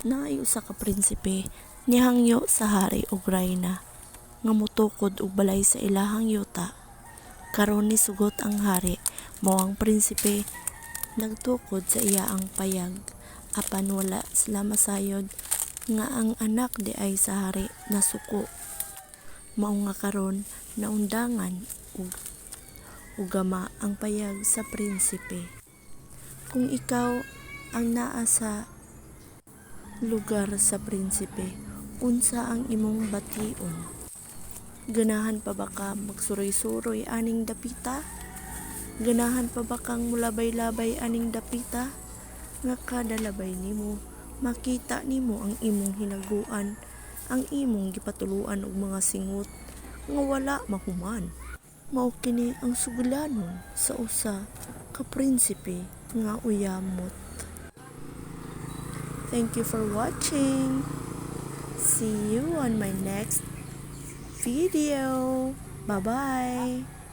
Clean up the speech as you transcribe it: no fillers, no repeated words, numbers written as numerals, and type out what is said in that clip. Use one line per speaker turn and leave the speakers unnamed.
Naay usa ka prinsipe nihangyo sa hari ug rayna nga motukod og balay sa ilahang yuta. Karon ni sugot ang hari mao ang prinsipe nagtukod sa iyaang payag apan wala sila masayod nga ang anak di ay sa hari nasuko. Mao nga karon naundangan ug gama ang payag sa prinsipe. Kung ikaw ang naa sa lugar sa prinsipe, unsa ang imong bation? Ganahan pa ba ka magsuroy-suroy aning dapita? Ganahan pa ba kang mulabay-labay aning dapita? Nga kada labay nimo, makita nimo ang imong hinaguan, ang imong gipatuluan og mga singot nga wala mahuman. Mao kini ang suglanon sa usa ka prinsipe nga uyamot. Thank you for watching. See you on my next video. Bye-bye.